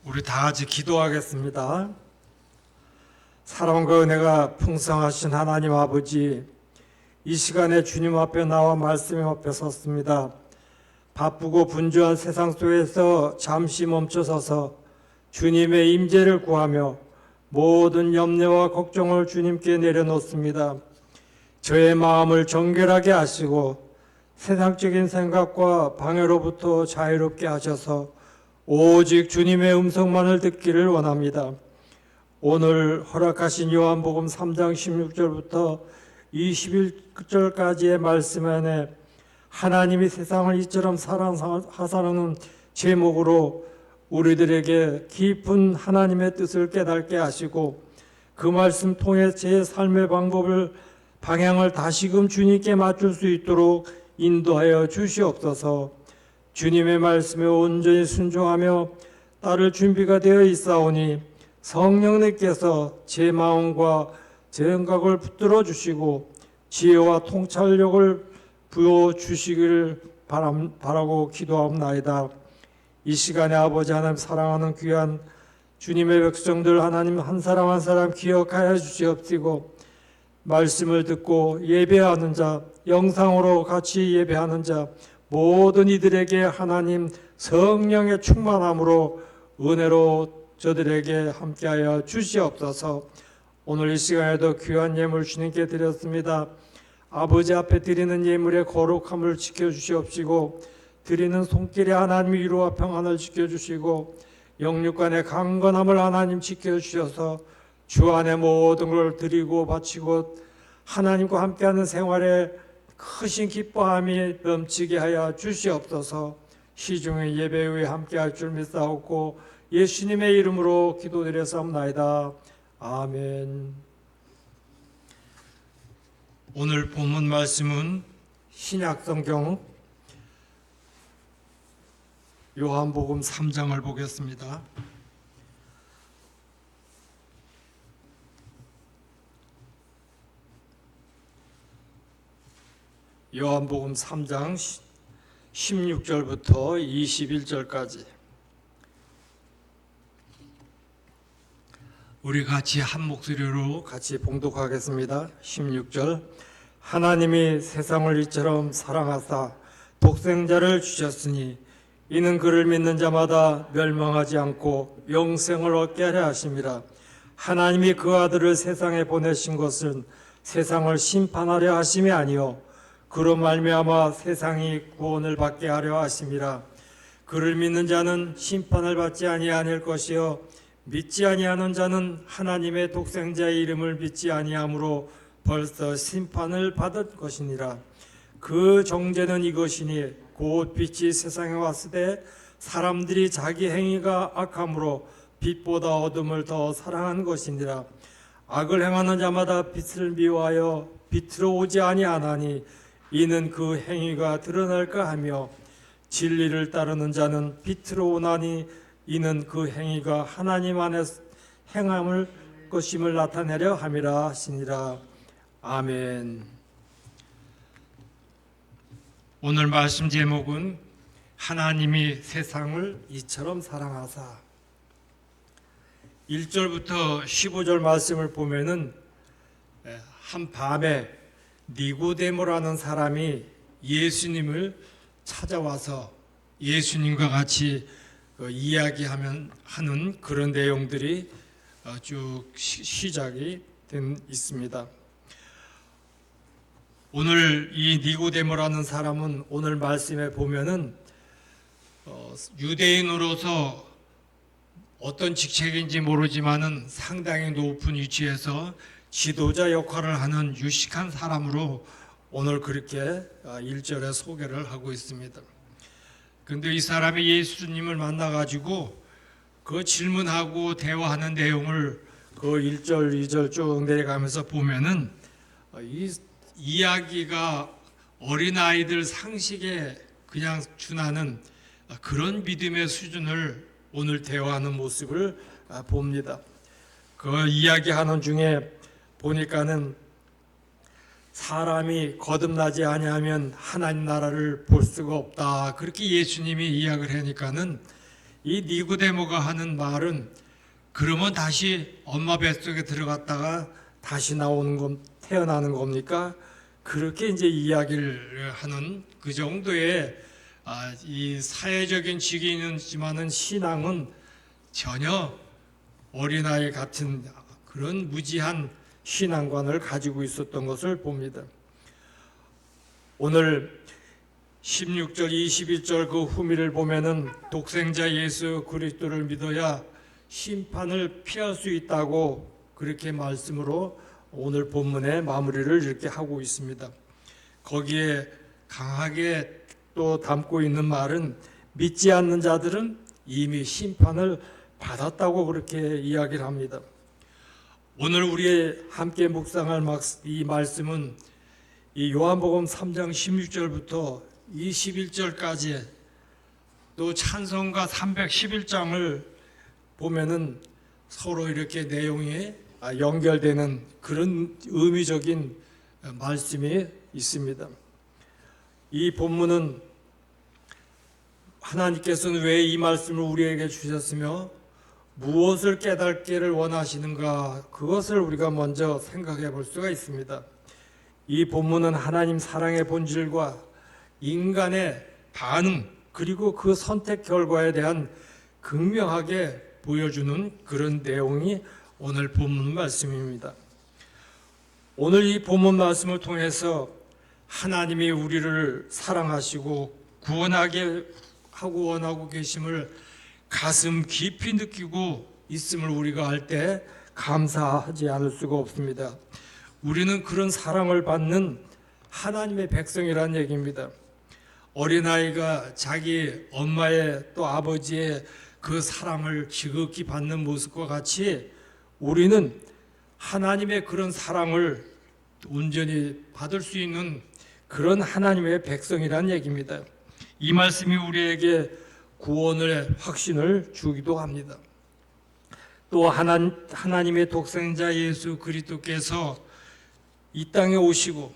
우리 다 같이 기도하겠습니다. 사랑과 은혜가 풍성하신 하나님 아버지, 이 시간에 주님 앞에 나와 말씀 앞에 섰습니다. 바쁘고 분주한 세상 속에서 잠시 멈춰서서 주님의 임재를 구하며 모든 염려와 걱정을 주님께 내려놓습니다. 저의 마음을 정결하게 하시고 세상적인 생각과 방해로부터 자유롭게 하셔서 오직 주님의 음성만을 듣기를 원합니다. 오늘 허락하신 요한복음 3장 16절부터 21절까지의 말씀 안에 하나님이 세상을 이처럼 사랑하사는 제목으로 우리들에게 깊은 하나님의 뜻을 깨닫게 하시고 그 말씀 통해 제 삶의 방향을 다시금 주님께 맞출 수 있도록 인도하여 주시옵소서. 주님의 말씀에 온전히 순종하며 따를 준비가 되어 있사오니 성령님께서 제 마음과 제 생각을 붙들어 주시고 지혜와 통찰력을 부어 주시기를 바라고 기도하옵나이다. 이 시간에 아버지 하나님 사랑하는 귀한 주님의 백성들 하나님 한 사람 한 사람 기억하여 주시옵시고 말씀을 듣고 예배하는 자, 영상으로 같이 예배하는 자 모든 이들에게 하나님 성령의 충만함으로 은혜로 저들에게 함께하여 주시옵소서. 오늘 이 시간에도 귀한 예물 주님께 드렸습니다. 아버지 앞에 드리는 예물의 거룩함을 지켜주시옵시고 드리는 손길에 하나님 위로와 평안을 지켜주시고 영육간의 강건함을 하나님 지켜주셔서 주 안에 모든 걸 드리고 바치고 하나님과 함께하는 생활에 크신 기뻐함이 넘치게 하여 주시옵소서. 시중의 예배 후에 함께할 줄 믿사옵고 예수님의 이름으로 기도드렸사옵나이다. 아멘. 오늘 본문 말씀은 신약성경 요한복음 3장을 보겠습니다. 요한복음 3장 16절부터 21절까지 우리 같이 한 목소리로 같이 봉독하겠습니다. 16절 하나님이 세상을 이처럼 사랑하사 독생자를 주셨으니 이는 그를 믿는 자마다 멸망하지 않고 영생을 얻게 하려 하심이라. 하나님이 그 아들을 세상에 보내신 것은 세상을 심판하려 하심이 아니요 그로 말미암아 세상이 구원을 받게 하려 하심이라. 그를 믿는 자는 심판을 받지 아니하실 것이요 믿지 아니하는 자는 하나님의 독생자의 이름을 믿지 아니하므로 벌써 심판을 받을 것이니라. 그 정죄는 이것이니 곧 빛이 세상에 왔으되 사람들이 자기 행위가 악함으로 빛보다 어둠을 더 사랑한 것이니라. 악을 행하는 자마다 빛을 미워하여 빛으로 오지 아니하나니 이는 그 행위가 드러날까 하며 진리를 따르는 자는 빛으로 오나니 이는 그 행위가 하나님 안에서 행함을 것임을 나타내려 함이라 하시니라. 아멘. 오늘 말씀 제목은 하나님이 세상을 이처럼 사랑하사. 1절부터 15절 말씀을 보면은 한밤에 니고데모라는 사람이 예수님을 찾아와서 예수님과 같이 이야기하는 그런 내용들이 쭉 시작이 있습니다. 오늘 이 니고데모라는 사람은 오늘 말씀에 보면은 유대인으로서 어떤 직책인지 모르지만은 상당히 높은 위치에서 지도자 역할을 하는 유식한 사람으로 오늘 그렇게 1절에 소개를 하고 있습니다. 그런데 이 사람이 예수님을 만나가지고 그 질문하고 대화하는 내용을 그 1절, 2절 쭉 내려가면서 보면은 이 이야기가 어린아이들 상식에 그냥 준하는 그런 믿음의 수준을 오늘 대화하는 모습을 봅니다. 그 이야기하는 중에 보니까는 사람이 거듭나지 아니하면 하나님 나라를 볼 수가 없다. 그렇게 예수님이 이야기를 하니까는 이 니고데모가 하는 말은 그러면 다시 엄마 뱃속에 들어갔다가 다시 태어나는 겁니까? 그렇게 이제 이야기를 하는 그 정도의 이 사회적인 직위는지만은 신앙은 전혀 어린아이 같은 그런 무지한 신앙관을 가지고 있었던 것을 봅니다. 오늘 16절, 21절 그 후미를 보면은 독생자 예수 그리스도를 믿어야 심판을 피할 수 있다고 그렇게 말씀으로 오늘 본문의 마무리를 이렇게 하고 있습니다. 거기에 강하게 또 담고 있는 말은 믿지 않는 자들은 이미 심판을 받았다고 그렇게 이야기를 합니다. 오늘 우리 함께 묵상할 이 말씀은 이 요한복음 3장 16절부터 21절까지 또 찬송가 311장을 보면은 서로 이렇게 내용이 연결되는 그런 의미적인 말씀이 있습니다. 이 본문은 하나님께서는 왜 이 말씀을 우리에게 주셨으며 무엇을 깨닫기를 원하시는가, 그것을 우리가 먼저 생각해 볼 수가 있습니다. 이 본문은 하나님 사랑의 본질과 인간의 반응 그리고 그 선택 결과에 대한 극명하게 보여주는 그런 내용이 오늘 본문 말씀입니다. 오늘 이 본문 말씀을 통해서 하나님이 우리를 사랑하시고 구원하게 하고 원하고 계심을 가슴 깊이 느끼고 있음을 우리가 알 때 감사하지 않을 수가 없습니다. 우리는 그런 사랑을 받는 하나님의 백성이라는 얘기입니다. 어린아이가 자기 엄마의 또 아버지의 그 사랑을 지극히 받는 모습과 같이 우리는 하나님의 그런 사랑을 온전히 받을 수 있는 그런 하나님의 백성이라는 얘기입니다. 이 말씀이 우리에게 구원의 확신을 주기도 합니다. 또 하나님의 독생자 예수 그리스도께서 이 땅에 오시고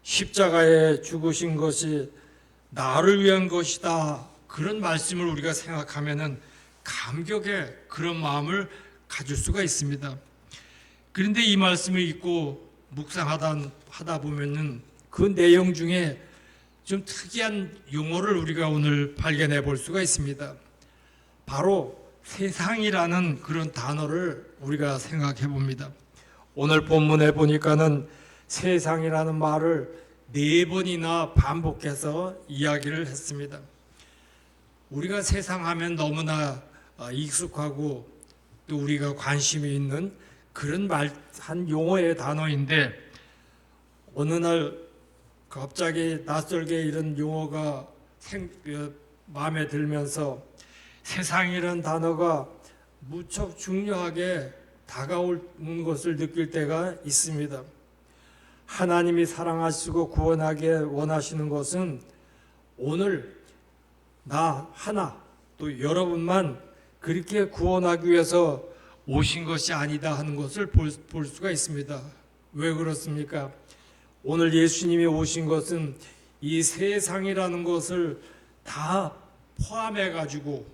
십자가에 죽으신 것이 나를 위한 것이다, 그런 말씀을 우리가 생각하면은 감격의 그런 마음을 가질 수가 있습니다. 그런데 이 말씀을 읽고 묵상하다 보면은 그 내용 중에 좀 특이한 용어를 우리가 오늘 발견해 볼 수가 있습니다. 바로 세상이라는 그런 단어를 우리가 생각해 봅니다. 오늘 본문에 보니까는 세상이라는 말을 4번이나 반복해서 이야기를 했습니다. 우리가 세상 하면 너무나 익숙하고 또 우리가 관심이 있는 그런 한 용어의 단어인데, 어느 날 갑자기 낯설게 이런 용어가 마음에 들면서 세상이라는 단어가 무척 중요하게 다가오는 것을 느낄 때가 있습니다. 하나님이 사랑하시고 구원하게 원하시는 것은 오늘 나 하나 또 여러분만 그렇게 구원하기 위해서 오신 것이 아니다 하는 것을 볼 수가 있습니다. 왜 그렇습니까? 오늘 예수님이 오신 것은 이 세상이라는 것을 다 포함해 가지고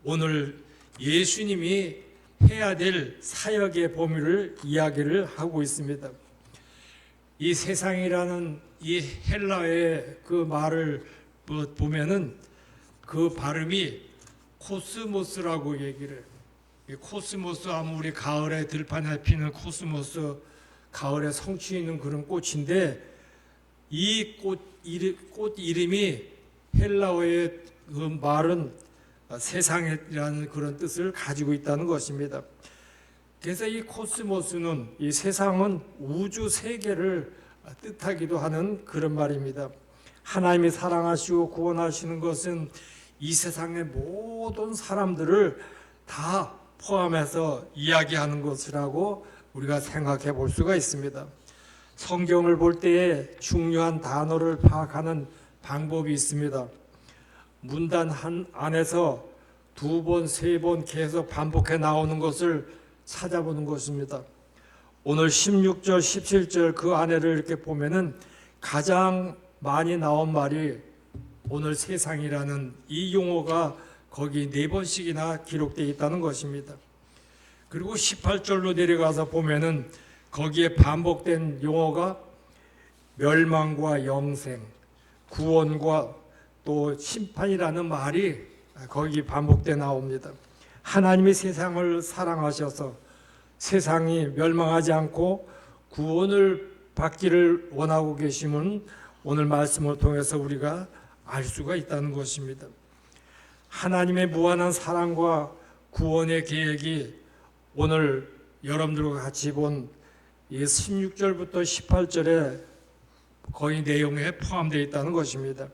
오늘 예수님이 해야 될 사역의 범위를 이야기를 하고 있습니다. 이 세상이라는 이 헬라어의 그 말을 보면은 그 발음이 코스모스라고 얘기를, 코스모스 하면 우리 가을에 들판에 피는 코스모스, 가을에 성취 있는 그런 꽃인데, 이 꽃 이름이 헬라어의 그 말은 세상이라는 그런 뜻을 가지고 있다는 것입니다. 그래서 이 코스모스는, 이 세상은 우주 세계를 뜻하기도 하는 그런 말입니다. 하나님이 사랑하시고 구원하시는 것은 이 세상의 모든 사람들을 다 포함해서 이야기하는 것이라고 우리가 생각해 볼 수가 있습니다. 성경을 볼 때에 중요한 단어를 파악하는 방법이 있습니다. 문단 한 안에서 2번, 3번 계속 반복해 나오는 것을 찾아보는 것입니다. 오늘 16절, 17절 그 안에를 이렇게 보면은 가장 많이 나온 말이 오늘 세상이라는 이 용어가 거기 4번씩이나 기록되어 있다는 것입니다. 그리고 18절로 내려가서 보면은 거기에 반복된 용어가 멸망과 영생, 구원과 또 심판이라는 말이 거기 반복돼 나옵니다. 하나님이 세상을 사랑하셔서 세상이 멸망하지 않고 구원을 받기를 원하고 계심은 오늘 말씀을 통해서 우리가 알 수가 있다는 것입니다. 하나님의 무한한 사랑과 구원의 계획이 오늘 여러분들과 같이 본 16절부터 18절에 거의 내용에 포함되어 있다는 것입니다.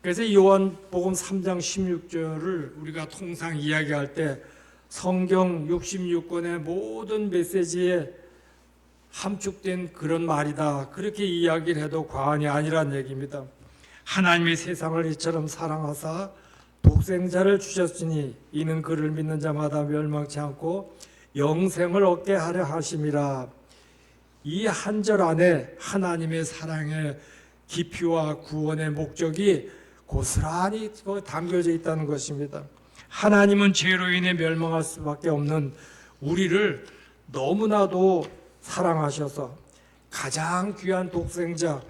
그래서 요한복음 3장 16절을 우리가 통상 이야기할 때 성경 66권의 모든 메시지에 함축된 그런 말이다, 그렇게 이야기를 해도 과언이 아니란 얘기입니다. 하나님이 세상을 이처럼 사랑하사 독생자를 주셨으니 이는 그를 믿는 자마다 멸망치 않고 영생을 얻게 하려 하심이라. 이 한 절 안에 하나님의 사랑의 깊이와 구원의 목적이 고스란히 담겨져 있다는 것입니다. 하나님은 죄로 인해 멸망할 수밖에 없는 우리를 너무나도 사랑하셔서 가장 귀한 독생자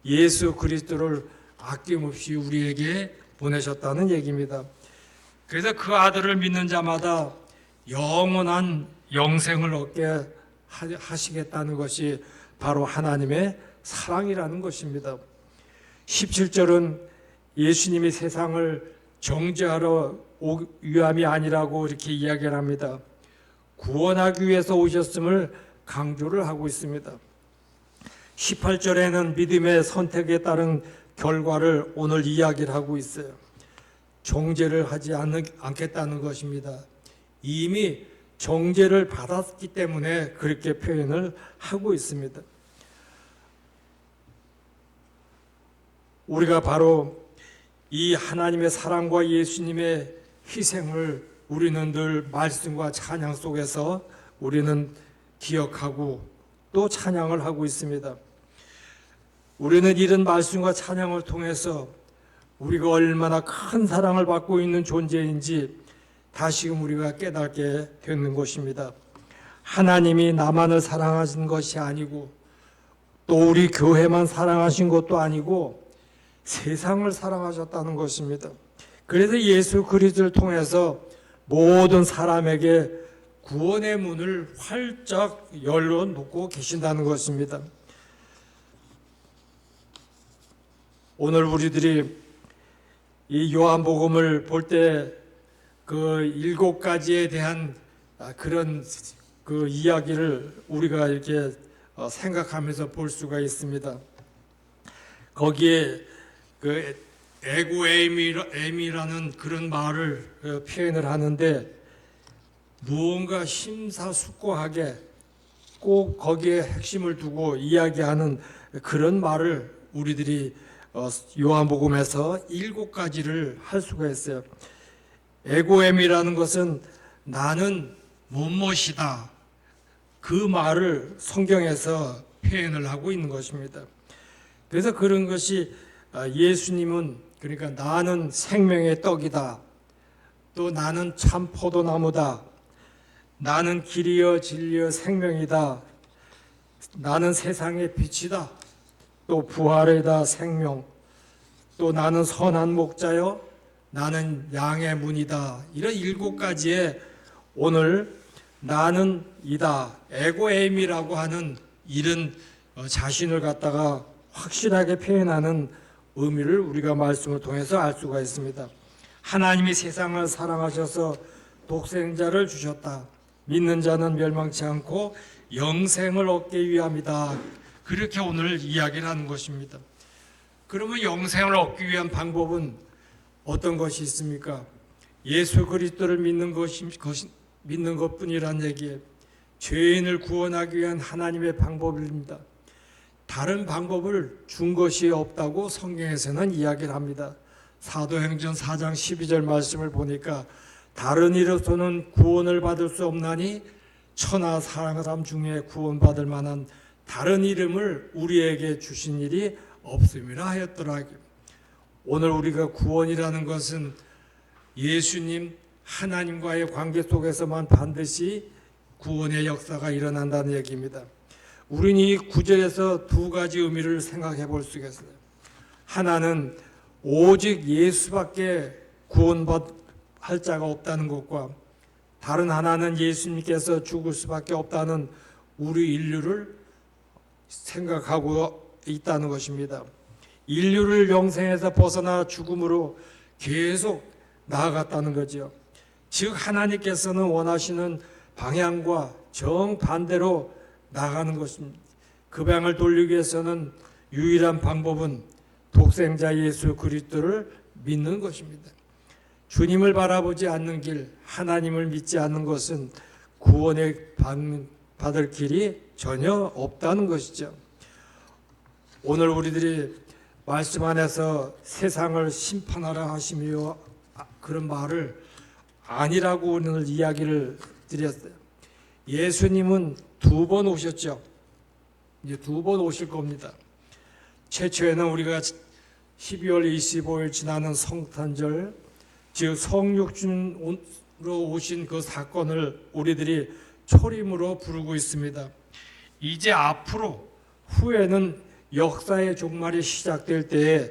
예수 그리스도를 아낌없이 우리에게 보내셨다는 얘기입니다. 그래서 그 아들을 믿는 자마다 영원한 영생을 얻게 하시겠다는 것이 바로 하나님의 사랑이라는 것입니다. 17절은 예수님이 세상을 정죄하러 올 위함이 아니라고 이렇게 이야기를 합니다. 구원하기 위해서 오셨음을 강조를 하고 있습니다. 18절에는 믿음의 선택에 따른 결과를 오늘 이야기를 하고 있어요. 정죄를 하지 않겠다는 것입니다. 이미 정죄를 받았기 때문에 그렇게 표현을 하고 있습니다. 우리가 바로 이 하나님의 사랑과 예수님의 희생을 우리는 늘 말씀과 찬양 속에서 우리는 기억하고 또 찬양을 하고 있습니다. 우리는 이런 말씀과 찬양을 통해서 우리가 얼마나 큰 사랑을 받고 있는 존재인지 다시금 우리가 깨닫게 되는 것입니다. 하나님이 나만을 사랑하신 것이 아니고 또 우리 교회만 사랑하신 것도 아니고 세상을 사랑하셨다는 것입니다. 그래서 예수 그리스도를 통해서 모든 사람에게 구원의 문을 활짝 열어놓고 계신다는 것입니다. 오늘 우리들이 이 요한복음을 볼 때 그 7가지에 대한 그런 그 이야기를 우리가 이렇게 생각하면서 볼 수가 있습니다. 거기에 그 에고에임이라는 그런 말을 표현을 하는데 무언가 심사숙고하게 꼭 거기에 핵심을 두고 이야기하는 그런 말을 우리들이 요한복음에서 7가지를 할 수가 있어요. 에고엠이라는 것은 나는 무엇이다, 그 말을 성경에서 표현을 하고 있는 것입니다. 그래서 그런 것이 예수님은 그러니까 나는 생명의 떡이다, 또 나는 참 포도나무다, 나는 길이여 진리여 생명이다, 나는 세상의 빛이다, 또 부활이다 생명, 또 나는 선한 목자여 나는 양의 문이다. 이런 7가지의 오늘 나는 이다, 에고에임이라고 하는 이런 자신을 갖다가 확실하게 표현하는 의미를 우리가 말씀을 통해서 알 수가 있습니다. 하나님이 세상을 사랑하셔서 독생자를 주셨다. 믿는 자는 멸망치 않고 영생을 얻기 위함이다. 그렇게 오늘 이야기를 하는 것입니다. 그러면 영생을 얻기 위한 방법은 어떤 것이 있습니까? 예수 그리스도를 믿는 것뿐이란 얘기에 죄인을 구원하기 위한 하나님의 방법입니다. 다른 방법을 준 것이 없다고 성경에서는 이야기를 합니다. 사도행전 4장 12절 말씀을 보니까 다른 이로서는 구원을 받을 수 없나니 천하 사람 중에 구원받을 만한 다른 이름을 우리에게 주신 일이 없음이라 하였더라. 오늘 우리가 구원이라는 것은 예수님 하나님과의 관계 속에서만 반드시 구원의 역사가 일어난다는 얘기입니다. 우리는 이 구절에서 두 가지 의미를 생각해 볼 수 있어요. 하나는 오직 예수밖에 구원할 자가 없다는 것과, 다른 하나는 예수님께서 죽을 수밖에 없다는 우리 인류를 생각하고 있다는 것입니다. 인류를 영생에서 벗어나 죽음으로 계속 나아갔다는 거죠. 즉 하나님께서는 원하시는 방향과 정반대로 나가는 것입니다. 그 방향을 돌리기 위해서는 유일한 방법은 독생자 예수 그리스도를 믿는 것입니다. 주님을 바라보지 않는 길, 하나님을 믿지 않는 것은 구원을 받을 길이 전혀 없다는 것이죠. 오늘 우리들이 말씀 안에서 세상을 심판하라 하시며 그런 말을 아니라고 오늘 이야기를 드렸어요. 예수님은 두 번 오셨죠. 이제 두 번 오실 겁니다. 최초에는 우리가 12월 25일 지나는 성탄절, 즉 성육신으로 오신 그 사건을 우리들이 초림으로 부르고 있습니다. 이제 앞으로 후에는 역사의 종말이 시작될 때에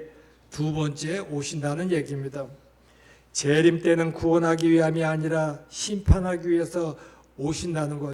두 번째 오신다는 얘기입니다. 재림 때는 구원하기 위함이 아니라 심판하기 위해서 오신다는 것.